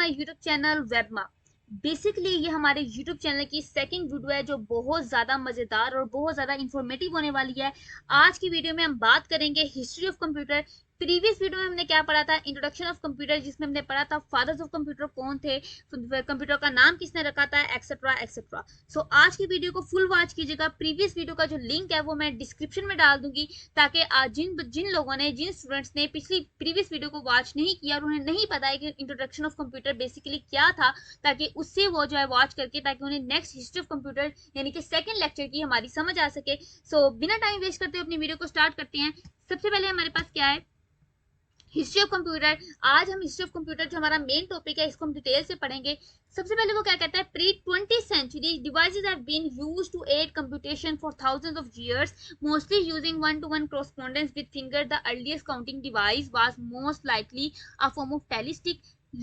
My YouTube channel वेबमा। Basically ये हमारे यूट्यूब चैनल की सेकंड वीडियो है जो बहुत ज़्यादा मज़ेदार और बहुत ज़्यादा इंफॉर्मेटिव होने वाली है। आज की वीडियो में हम बात करेंगे history of computer. Previous video में हमने क्या पढ़ा था, इंट्रोडक्शन ऑफ कंप्यूटर, जिसमें हमने पढ़ा था फादर्स ऑफ कंप्यूटर कौन थे, कंप्यूटर का नाम किसने रखा था, एक्सेट्रा एक्सेट्रा। सो आज की वीडियो को फुल वॉच कीजिएगा। प्रीवियस वीडियो का जो लिंक है वो मैं डिस्क्रिप्शन में डाल दूंगी, ताकि आज जिन लोगों ने, जिन स्टूडेंट्स ने पिछली प्रीवियस वीडियो को वॉच नहीं किया और उन्हें नहीं पता है कि इंट्रोडक्शन ऑफ कंप्यूटर बेसिकली क्या था, ताकि उससे वो जो है वॉच करके, ताकि उन्हें नेक्स्ट हिस्ट्री ऑफ कंप्यूटर यानी कि सेकंड लेक्चर की हमारी समझ आ सके। सो बिना टाइम वेस्ट करते हुए अपनी वीडियो को स्टार्ट करते हैं। सबसे पहले हमारे पास क्या है, हिस्ट्री ऑफ कंप्यूटर। आज हम हिस्ट्री ऑफ कंप्यूटर जो हमारा मेन टॉपिक है इसको हम डिटेल से पढ़ेंगे। सबसे पहले वो क्या कहता है, pre 20th century devices have been used to aid computation for thousands of years, mostly using one to one correspondence with finger. The earliest counting device was most likely a form of talistic.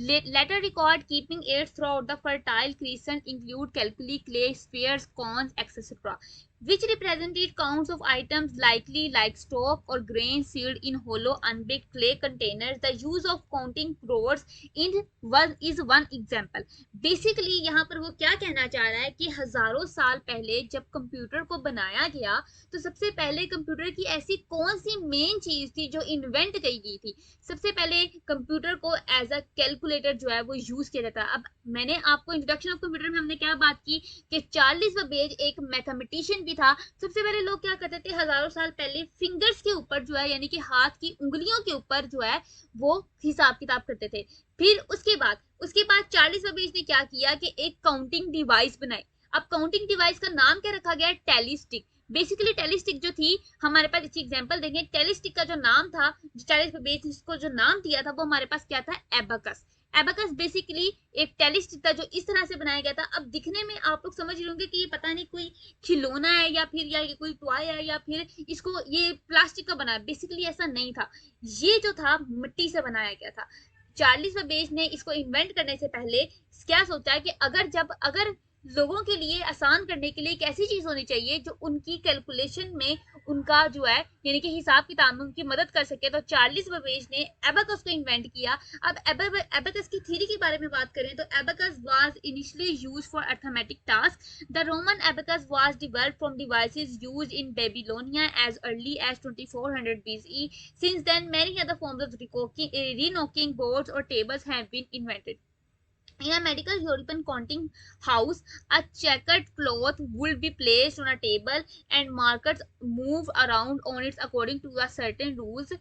Later record keeping aids throughout the fertile crescent include calculi, clay, spheres, cones, etc., which represented counts of items likely like stock or grain sealed in hollow unbaked clay containers. The use of counting crores is one example. Basically यहाँ पर वो क्या कहना चाह रहा है कि हजारों साल पहले जब कंप्यूटर को बनाया गया, तो सबसे पहले कंप्यूटर की ऐसी कौन सी मेन चीज थी जो इन्वेंट की गई थी। सबसे पहले कंप्यूटर को एज अ कैलकुलेटर जो है वो यूज किया जाता है। अब मैंने आपको इंट्रोडक्शन ऑफ कंप्यूटर में हमने क्या बात की कि चार्ल्स बेबेज एक मैथमेटिशियन भी था। सबसे पहले लोग क्या करते थे, हजारों साल पहले फिंगर्स के ऊपर जो है, यानी कि हाथ की उंगलियों के ऊपर जो है वो हिसाब किताब करते थे। फिर उसके बाद चार्ल्स बेबेज ने क्या किया कि एक काउंटिंग डिवाइस बनाई। अब काउंटिंग डिवाइस का नाम क्या रखा गया, टेलीस्टिक। बेसिकली टेलीस्टिक जो थी, हमारे पास इसकी एग्जांपल देंगे। टेलीस्टिक का जो नाम था, चार्ल्स बेबेज ने इसको जो नाम दिया था, वो हमारे पास क्या था, एबाकस। एबाकस बेसिकली एक टेलीस्टिक था जो इस तरह से बनाया गया था। अब दिखने में आप लोग समझ रहे होंगे कि ये पता नहीं कोई खिलौना है या फिर या कोई टॉय है या फिर इसको ये प्लास्टिक का बना है। बेसिकली ऐसा नहीं था, ये जो था मिट्टी से बनाया गया था। चार्ल्स बेबेज ने इसको इन्वेंट करने से पहले क्या सोचा कि अगर लोगों के लिए आसान करने के लिए एक ऐसी चीज होनी चाहिए जो उनकी कैलकुलेशन में उनका जो है यानी कि हिसाब किताब में उनकी मदद कर सके, तो चार्ल्स बेबेज ने एबाकस को इन्वेंट किया। अब एबाकस की थ्योरी के बारे में बात करें तो abacus was initially used for arithmetic task. The Roman abacus was developed from devices used in Babylonia as early as 2400 BCE. Since then, many other forms of re-knocking boards or tables have been invented. In a medical European counting house, a checkered cloth would be placed on a table and markers move around on it according to a certain rules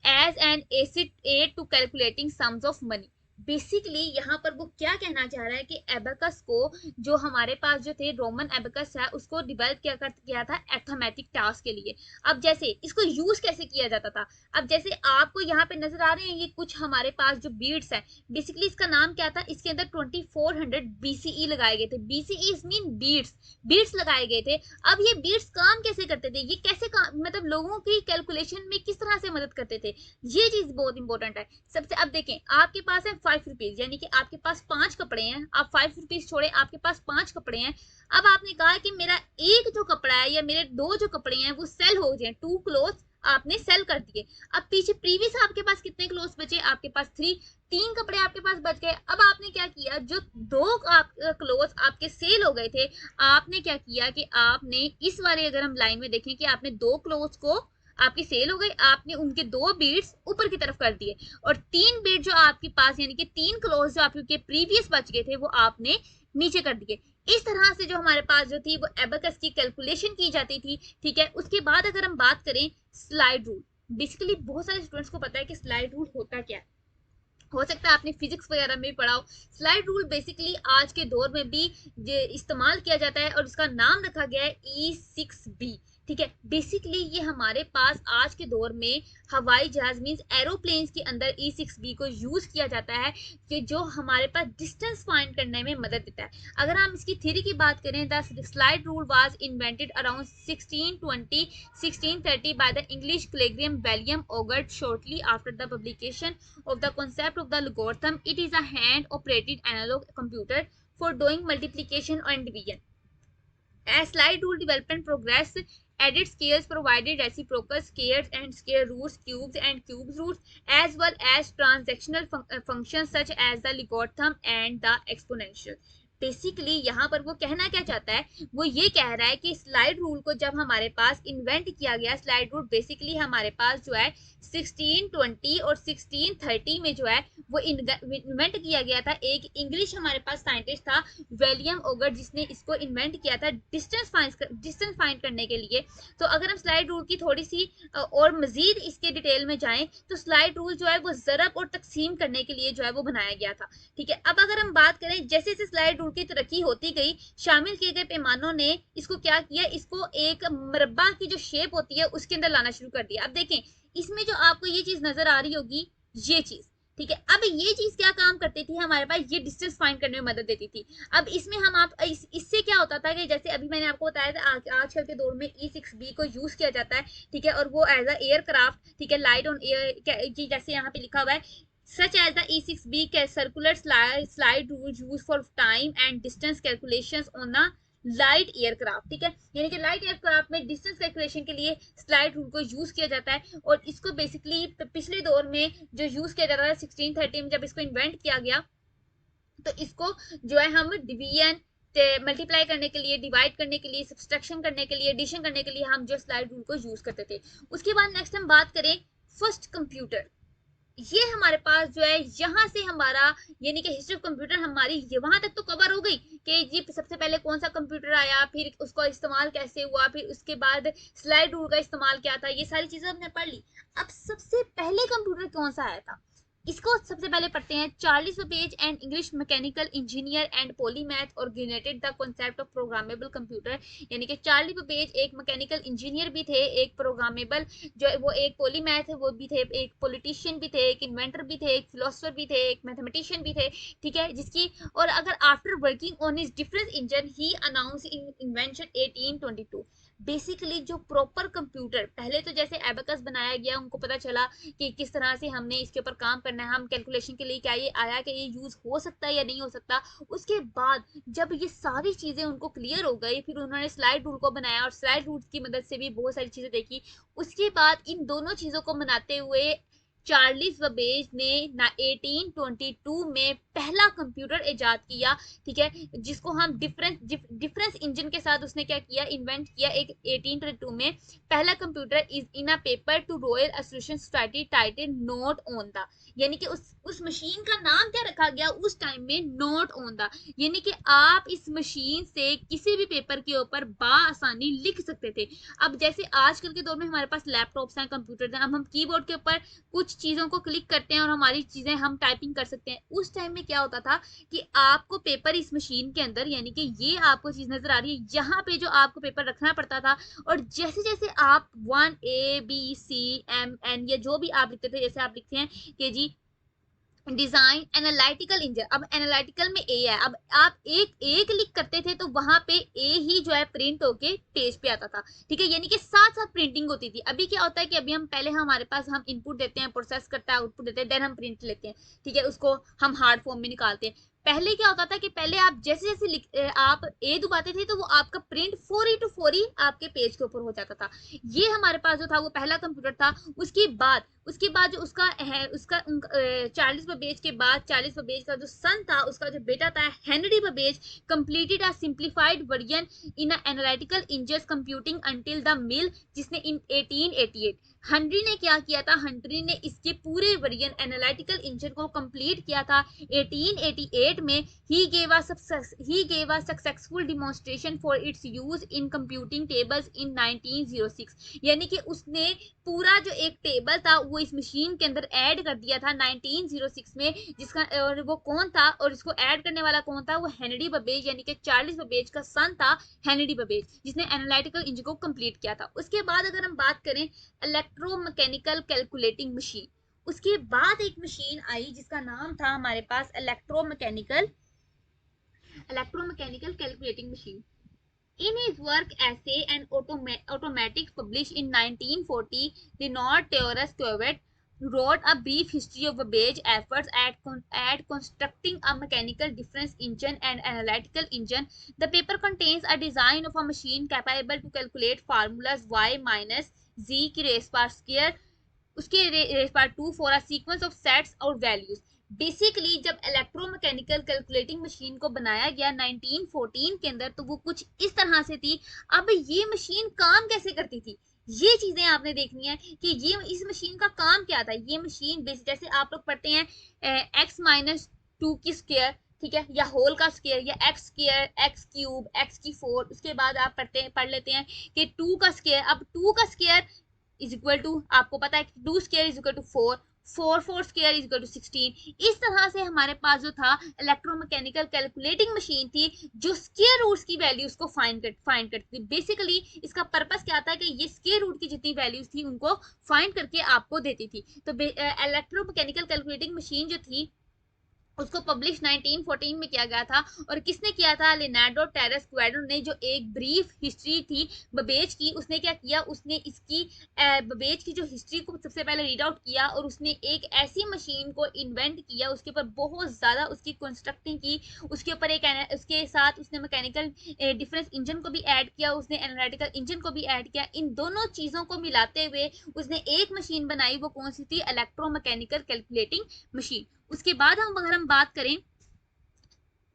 as an aid to calculating sums of money. Basically यहाँ पर वो क्या कहना चाह रहा है कि abacus को, जो हमारे पास जो थे रोमन एबाकस है, उसको डेवलप किया था अरिथमेटिक टास्क के लिए। अब जैसे इसको यूज कैसे किया जाता था, अब जैसे आपको यहाँ पे नजर आ रहे हैं ये कुछ हमारे पास जो बीड्स है, बेसिकली इसका नाम क्या था, इसके अंदर 2400 BCE लगाए गए थे। BCE मीन बीड्स लगाए गए थे। अब ये बीड्स काम कैसे करते थे, ये कैसे मतलब लोगों की कैलकुलेशन में किस तरह से मदद करते थे, ये चीज बहुत इंपॉर्टेंट है। सबसे अब देखें, आपके पास है 5 रुपीज, यानी कि आपके पास 5 कपड़े हैं। आप 5 रुपीज छोड़े, आपके पास 5 कपड़े हैं। अब आपने कहा कि मेरा एक जो कपड़ा है या मेरे 2 जो कपड़े हैं वो सेल हो जाए, 2 क्लोथ आपने सेल कर दिए। अब पीछे प्रीवियस आपके पास कितने क्लोथ बचे, आपके पास 3 कपड़े आपके पास बच गए। अब आपने क्या किया, जो 2 क्लोथ आपके सेल हो गए थे, आपने क्या किया कि आपने इस वाले, अगर हम लाइन में देखें कि आपने 2 क्लोथ को आपकी सेल हो गई, आपने उनके 2 बीड्स ऊपर की तरफ कर दिए और 3 बीड जो आपके पास यानी कि 3 क्लोज जो आपके प्रीवियस बच गए थे वो आपने नीचे कर दिए। इस तरह से जो हमारे पास जो थी वो एबाकस की कैलकुलेशन की जाती थी। ठीक है, उसके बाद अगर हम बात करें स्लाइड रूल, बेसिकली बहुत सारे स्टूडेंट्स को पता है कि स्लाइड रूल होता क्या है, हो सकता है आपने फिजिक्स वगैरह में भी पढ़ा हो। स्लाइड रूल बेसिकली आज के दौर में भी इस्तेमाल किया जाता है और इसका नाम रखा गया है E6B। ठीक है, बेसिकली ये हमारे पास आज के दौर में हवाई जहाज मींस एरोप्लेन्स के अंदर E6B को यूज किया जाता है, कि जो हमारे पास डिस्टेंस फाइंड करने में मदद देता है। अगर हम इसकी थ्योरी की बात करें, the slide rule was invented around 1620-1630 by the English calculator William Oughtred shortly after the publication of the concept of the logarithm. It is a hand operated analog computer for doing multiplication and division. As slide rule development progressed, added scales provided reciprocal scales and scale roots, cubes and cube roots, as well as transactional functions such as the logarithm and the exponential. Basically यहाँ पर वो कहना क्या चाहता है, वो ये कह रहा है कि स्लाइड रूल को जब हमारे पास इन्वेंट किया गया, स्लाइड रूल बेसिकली हमारे पास जो है 1620 और 1630 में जो है वो इन्वेंट किया गया था। एक इंग्लिश हमारे पास साइंटिस्ट था विलियम ओगर, जिसने इसको इन्वेंट किया था डिस्टेंस फाइंड करने के लिए। तो अगर हम स्लाइड रूल की थोड़ी सी और मजीद इसके डिटेल में जाएं तो स्लाइड रूल जो है वो ज़रब और तकसीम करने के लिए जो है वो बनाया गया था। ठीक है, अब अगर हम बात करें जैसे जैसे स्लाइड रूल की तरक्की होती गई, शामिल किए गए पैमानों ने इसको क्या किया, इसको एक मरबा की जो शेप होती है उसके अंदर लाना शुरू कर दिया। अब देखें इसमें जो आपको ये चीज नजर आ रही होगी, ये चीज, ठीक है, अब ये चीज क्या काम करती थी हमारे पास, ये डिस्टेंस फाइंड करने में मदद देती थी। अब इसमें हम आप इससे क्या होता था कि जैसे अभी मैंने आपको बताया था आजकल के दौर में E6B को यूज किया जाता है, ठीक है, और वो एज अ एयरक्राफ्ट, ठीक है, लाइट ऑन एयर, जैसे यहाँ पे लिखा हुआ है such as the E6B circular slide rules used for time and distance calculations on a light aircraft. ठीक है, यानी कि लाइट एयरक्राफ्ट में डिस्टेंस कैलकुलेशन के लिए स्लाइड रूल को यूज किया जाता है। और इसको बेसिकली पिछले दौर में जो यूज किया जाता था 1630 में जब इसको इन्वेंट किया गया, तो इसको जो है हम डिवीजन, मल्टीप्लाई करने के लिए, डिवाइड करने के लिए, सब्सट्रैक्शन करने के लिए, एडिशन करने के लिए हम जो स्लाइड रूल को यूज करते थे। उसके बाद नेक्स्ट हम बात करें फर्स्ट कंप्यूटर। ये हमारे पास जो है यहाँ से हमारा यानी कि हिस्ट्री ऑफ कंप्यूटर हमारी ये वहां तक तो कवर हो गई कि ये सबसे पहले कौन सा कंप्यूटर आया, फिर उसका इस्तेमाल कैसे हुआ, फिर उसके बाद स्लाइड रूल का इस्तेमाल क्या था, ये सारी चीजें हमने पढ़ ली। अब सबसे पहले कंप्यूटर कौन सा आया था, इसको सबसे पहले पढ़ते हैं। Charles Babbage and English mechanical engineer and polymath organized the concept of programmable computer. यानी कि चार्ल्स बेबेज एक मैकेनिकल इंजीनियर भी थे, एक प्रोग्रामेबल जो वो एक पॉलीमैथ वो भी थे, एक पॉलिटिशियन भी थे, एक इन्वेंटर भी थे, एक फिलोसोफर भी थे, एक मैथमेटिशियन भी थे। ठीक है, जिसकी और अगर after working on his difference engine he announce in invention 1822। Basically जो प्रॉपर कंप्यूटर, पहले तो जैसे एबेकस बनाया गया, उनको पता चला कि किस तरह से हमने इसके ऊपर काम करना है, हम कैलकुलेशन के लिए क्या ये आया कि ये यूज हो सकता है या नहीं हो सकता। उसके बाद जब ये सारी चीजें उनको क्लियर हो गई, फिर उन्होंने स्लाइड रूल को बनाया और स्लाइड रूल की मदद से भी बहुत सारी चीजें देखी। उसके बाद इन दोनों चीजों को मनाते हुए चार्ल्स बेबेज ने 1822 में पहला कंप्यूटर इजाद किया। ठीक है, जिसको हम डिफरेंस इंजन के साथ उसने क्या किया, इन्वेंट किया। एक 1822 में पहला computer is in a paper two royal association society title note on the, यानी कि उस मशीन का नाम क्या रखा गया उस टाइम में, नोट ऑन द, यानी कि आप इस मशीन से किसी भी पेपर के ऊपर बाआसानी लिख सकते थे। अब जैसे आजकल के दौर में हमारे पास लैपटॉप्स हैं, कंप्यूटर हैं, अब हम कीबोर्ड के ऊपर कुछ चीजों को क्लिक करते हैं और हमारी चीजें हम टाइपिंग कर सकते हैं। उस टाइम में क्या होता था कि आपको पेपर इस मशीन के अंदर, यानी कि ये आपको चीज नजर आ रही है, यहाँ पे जो आपको पेपर रखना पड़ता था, और जैसे जैसे आप 1 A B C M N या जो भी आप लिखते थे, जैसे आप लिखते हैं कि जी डिजाइन एनालिटिकल इंजन, अब एनालिटिकल में ए है, अब आप एक क्लिक करते थे तो वहां पे ए ही जो है प्रिंट होके पेज पे आता था। ठीक है, यानी कि साथ साथ प्रिंटिंग होती थी। अभी क्या होता है कि अभी हम पहले हमारे पास हम इनपुट देते हैं, प्रोसेस करता है, आउटपुट देते हैं, देन हम प्रिंट लेते हैं। ठीक है, उसको हम हार्ड फॉर्म में निकालते हैं। पहले क्या होता था कि पहले आप जैसे जैसे आप ए दबाते थे तो वो आपका प्रिंट फौरी टू फौरी आपके पेज के ऊपर हो जाता था। ये हमारे पास जो था वो पहला कंप्यूटर था। उसके बाद जो उसका चार्ल्स बेबेज के बाद, चार्ल्स बेबेज का जो सन था, उसका जो बेटा था Henry Babbage, completed a simplified version in analytical engine computing until the mill, जिसने इन 1888 हेनरी ने क्या किया था, हेनरी ने इसके पूरे वर्जन एनालिटिकल इंजन को कंप्लीट किया था 1888 में। He gave a successful demonstration for its use in computing tables इन 1906, यानी कि उसने पूरा जो एक टेबल था वो इस मशीन के अंदर ऐड कर दिया था 1906 में, जिसका और वो कौन था और इसको ऐड करने वाला कौन था, वो हेनरी बेबेज, यानी कि चार्ल्स बेबेज का सन था हेनरी बेबेज, जिसने एनालिटिकल इंजन को कंप्लीट किया था। उसके बाद अगर हम बात करें इलेक्ट्रोमैकेनिकल कैलकुलेटिंग मशीन, उसके बाद एक मशीन आई जिसका नाम था हमारे पास electromechanical calculating machine. In his work Essay and Automatics published in 1940, Renaud Theodore Cuvier wrote a brief history of Babbage efforts at constructing a mechanical difference engine and analytical engine. The paper contains a design of a machine capable to calculate formulas y minus z की raised power square उसके raised power 2 for a sequence of sets और values. Basically जब electromechanical calculating machine को बनाया गया 1914 के अंदर, तो वो कुछ इस तरह से थी. अब ये मशीन काम कैसे करती थी, ये चीजें आपने देखनी है कि ये इस मशीन का काम क्या था. ये मशीन जैसे आप लोग पढ़ते हैं x माइनस 2 की स्क्वायर, ठीक है, या होल का स्क्वायर, या x square, x cube, x की 4. उसके बाद आप पढ़ लेते हैं कि 2 का स्क्वायर. अब 2 का स्क्वायर इज इक्वल टू, आपको पता है 2 square is equal to 4, 4 square is equal to 16. इस तरह से हमारे पास जो था इलेक्ट्रोमैकेनिकल कैलकुलेटिंग मशीन थी जो स्क्वायर रूट्स की वैल्यूज को फाइंड करती थी. बेसिकली इसका पर्पस क्या था कि ये स्क्वायर रूट की जितनी वैल्यूज थी उनको फाइंड करके आपको देती थी. तो इलेक्ट्रोमैकेनिकल कैलकुलेटिंग मशीन जो थी उसको पब्लिश 1914 में किया गया था. और किसने किया था, लिनार्डो टेरेस क्वेडो ने, जो एक ब्रीफ हिस्ट्री थी बबेज की. उसने क्या किया, उसने इसकी बबेज की जो हिस्ट्री को सबसे पहले रीड आउट किया और उसने एक ऐसी मशीन को इन्वेंट किया, उसके ऊपर बहुत ज़्यादा उसकी कंस्ट्रक्टिंग की, उसके ऊपर उसके साथ उसने मैकेनिकल डिफरेंस इंजन को भी ऐड किया, उसने एनालिटिकल इंजन को भी ऐड किया. इन दोनों चीज़ों को मिलाते हुए उसने एक मशीन बनाई. वो कौन सी थी, इलेक्ट्रोमैकेनिकल कैलकुलेटिंग मशीन. उसके बाद अगर हम बात करें,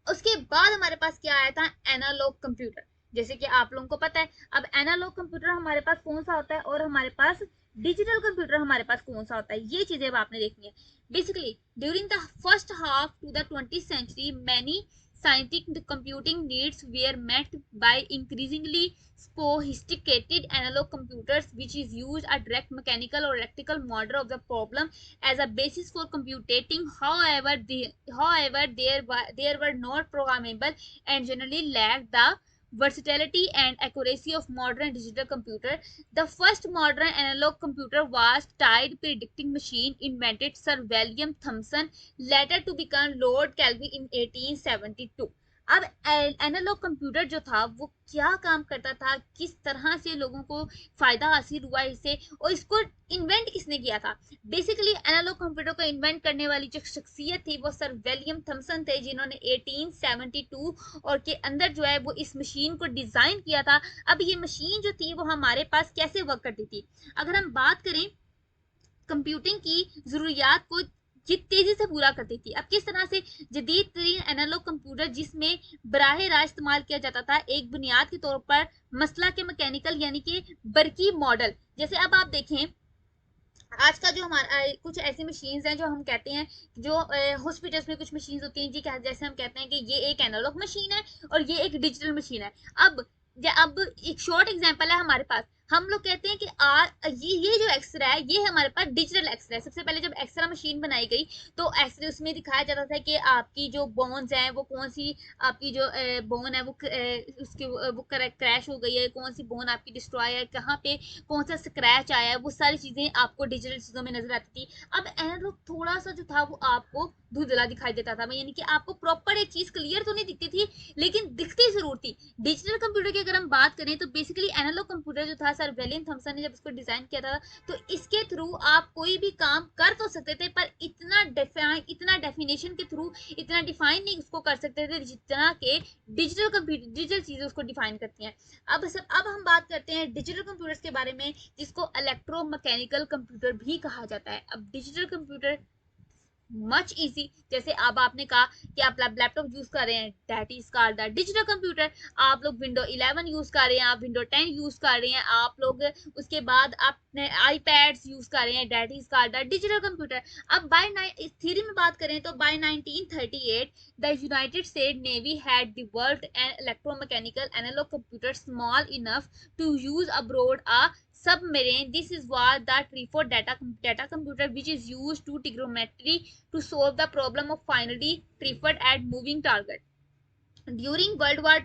उसके बाद हमारे पास क्या आया था, एनालॉग कंप्यूटर. जैसे कि आप लोगों को पता है, अब एनालॉग कंप्यूटर हमारे पास कौन सा होता है और हमारे पास डिजिटल कंप्यूटर हमारे पास कौन सा होता है, ये चीजें अब आपने देखनी है. Basically during the first half to the 20th century, many scientific computing needs were met by increasingly sophisticated analog computers, which is used a direct mechanical or electrical model of the problem as a basis for computing. However, there were not programmable and generally lacked the versatility and accuracy of modern digital computer. The first modern analog computer was tide predicting machine invented Sir William Thomson, later to become Lord Kelvin in 1872. अब analogue computer जो था वो क्या काम करता था, किस तरह से लोगों को फायदा हासिल हुआ इससे, और इसको इन्वेंट किसने किया था. बेसिकली एनालॉग कंप्यूटर को इन्वेंट करने वाली जो शख्सियत थी वो सर विलियम थॉमसन थे, जिन्होंने 1872 और के अंदर जो है वो इस मशीन को डिजाइन किया था. अब ये मशीन जो थी वो हमारे पास कैसे वर्क करती थी, अगर हम बात करें कंप्यूटिंग की जरूरियात को ये तेजी से पूरा करती थी. अब किस तरह से, जदीद तरीन एनालॉग कंप्यूटर जिसमें बराह रास्त इस्तेमाल किया जाता था एक बुनियाद के तौर पर मसला के मैकेनिकल यानी कि बरकी मॉडल. जैसे अब आप देखें आज का जो हमारा कुछ ऐसी मशीन्स हैं जो हम कहते हैं, जो हॉस्पिटल्स में कुछ मशीन्स होती हैं जी, जैसे हम कहते हैं कि ये एक एनालॉग मशीन है और ये एक डिजिटल मशीन है. अब एक शॉर्ट एग्जांपल है हमारे पास. हम लोग कहते हैं कि ये जो एक्सरे है ये हमारे पास डिजिटल एक्सरे है. सबसे पहले जब एक्सरे मशीन बनाई गई तो एक्सरे उसमें दिखाया जाता था कि आपकी जो बोन्स हैं वो कौन सी, आपकी जो बोन है वो उसकी वो क्रैश हो गई है, कौन सी बोन आपकी डिस्ट्रॉय है, कहाँ पे कौन सा स्क्रैच आया है, वो सारी चीजें आपको डिजिटल चीजों में नजर आती थी. अब एनालॉग थोड़ा सा जो था वो आपको धुंधला दिखाई देता था, यानी कि आपको प्रॉपर एक चीज क्लियर तो नहीं दिखती थी लेकिन दिखती जरूर थी. डिजिटल कंप्यूटर की अगर हम बात करें तो बेसिकली एनालॉग कंप्यूटर जो था सर विलियम थॉमसन ने जब इसको डिजाइन किया था तो इसके थ्रू आप कोई भी काम कर तो सकते थे पर इतना डेफिनेशन के थ्रू इतना डिफाइन नहीं उसको कर सकते थे जितना के डिजिटल चीजें उसको डिफाइन करती हैं. अब हम बात करते हैं डिजिटल कंप्यूटर्स के बारे में जिसको इलेक्ट्रोमैकेनिकल कंप्यूटर भी कहा जाता है. अब डिजिटल कंप्यूटर मच इजी, जैसे अब आपने कहा कि आप लैपटॉप यूज कर रहे हैं, that is called the digital computer. आप लोग विंडो 11 यूज कर रहे हैं, आप विंडो 10 यूज कर रहे हैं, आप लोग उसके बाद आपने आईपैड्स यूज कर रहे हैं, that is called the digital computer. अब इस थ्योरी में बात करें तो by 1938 the United State Navy had developed an electromechanical analog computer small enough to use abroad a submarine. This is what the Triford data computer, which is used to trigonometry to solve the problem of finally Triford at moving target. During World War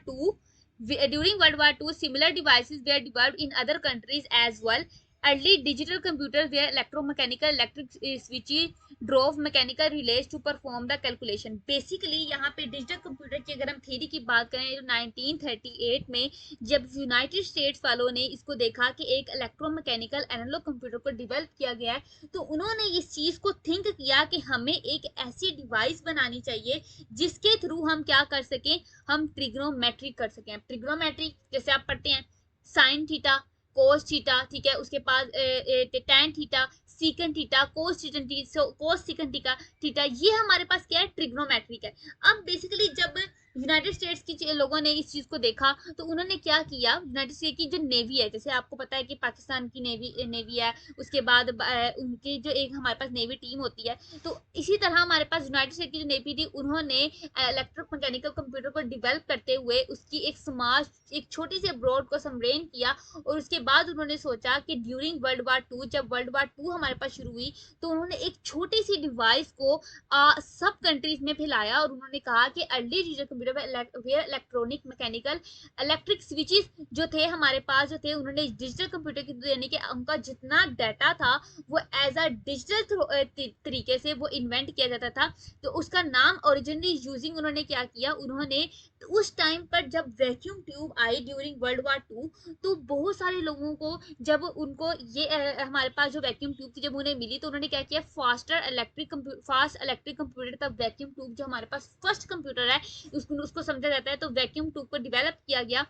II, similar devices were developed in other countries as well. Early digital computers were electromechanical electric switches drove mechanical relays to perform the calculation. Basically यहाँ पे digital computer की अगर हम theory की बात करें तो 1938 में जब यूनाइटेड स्टेट्स वालों ने इसको देखा कि एक इलेक्ट्रोमैकेनिकल एनालॉग कंप्यूटर को डेवलप किया गया है, तो उन्होंने इस चीज को थिंक किया कि हमें एक ऐसी डिवाइस बनानी चाहिए जिसके थ्रू हम क्या कर सकें, हम ट्रिग्नोमेट्री कर सकें. ट्रिग्नोमेट्री जैसे आप पढ़ते हैं साइन थीटा कोस थीटा, ठीक है, उसके पास tan theta secant theta cos secant theta, ये हमारे पास क्या है, ट्रिग्नोमेट्रिक है. अब बेसिकली जब यूनाइटेड स्टेट्स की लोगों ने इस चीज को देखा तो उन्होंने क्या किया, यूनाइटेड स्टेट की जो नेवी है, जैसे आपको पता है कि पाकिस्तान की नेवी है, उसके बाद उनकी जो एक हमारे पास नेवी टीम होती है, तो इसी तरह हमारे पास यूनाइटेड स्टेट की जो नेवी थी उन्होंने इलेक्ट्रिक मैकेनिकल कंप्यूटर को डेवलप करते हुए उसकी एक छोटी सी ब्रॉड को समरेन किया. और उसके बाद उन्होंने सोचा कि ड्यूरिंग वर्ल्ड वार टू, जब वर्ल्ड वार टू हमारे पास शुरू हुई, तो उन्होंने एक छोटी सी डिवाइस को सब कंट्रीज में फैलाया और उन्होंने कहा कि अर्ली डिजिटल कंप्यूटर में इलेक्ट्रॉनिक मैकेनिकल इलेक्ट्रिक स्विचेस जो थे हमारे पास जो थे, उन्होंने डिजिटल कंप्यूटर की यानी कि उनका जितना डाटा था वो एज अ डिजिटल तरीके से वो इन्वेंट किया जाता था. तो उसका नाम ओरिजिनली यूजिंग उन्होंने क्या किया, उन्होंने उस टाइम पर जब वैक्यूम ट्यूब आई ड्यूरिंग वर्ल्ड वार टू, तो बहुत सारे लोगों को जब उनको ये हमारे पास जो वैक्यूम ट्यूब थी जब उन्हें मिली, तो उन्होंने क्या किया, फास्ट इलेक्ट्रिक कंप्यूटर तब वैक्यूम ट्यूब जो हमारे पास फर्स्ट कंप्यूटर है उसको समझा जाता है, तो वैक्यूम ट्यूब को डेवलप किया गया,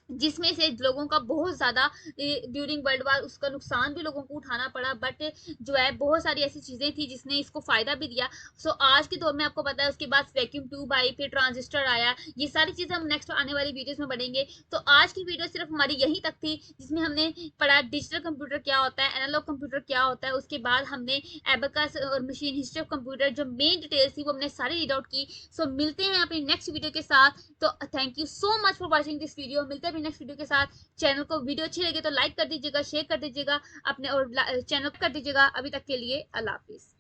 जिसमें से लोगों का बहुत ज्यादा ड्यूरिंग वर्ल्ड वार उसका नुकसान भी लोगों को उठाना पड़ा, बट जो है बहुत सारी ऐसी चीजें थी जिसने इसको फायदा भी दिया. सो आज के दौर में आपको पता है उसके बाद वैक्यूम ट्यूब आई, फिर ट्रांजिस्टर आया, ये सारी चीजें हम नेक्स्ट आने वाली वीडियोस में बढ़ेंगे. तो आज की वीडियो सिर्फ हमारी यहीं तक थी जिसमें हमने पढ़ा डिजिटल कंप्यूटर क्या होता है, एनालॉग कंप्यूटर क्या होता है, उसके बाद हमने एबेकस और मशीन हिस्ट्री ऑफ कंप्यूटर जो मेन डिटेल्स थी वो हमने सारी रीड आउट की. सो मिलते हैं अपनी नेक्स्ट वीडियो के साथ. तो thank you so much for watching this video. मिलते हैं नेक्स्ट वीडियो के साथ. चैनल को वीडियो अच्छी लगे तो लाइक कर दीजिएगा, शेयर कर दीजिएगा अपने, और चैनल को कर दीजिएगा. अभी तक के लिए अल्लाह हाफिज.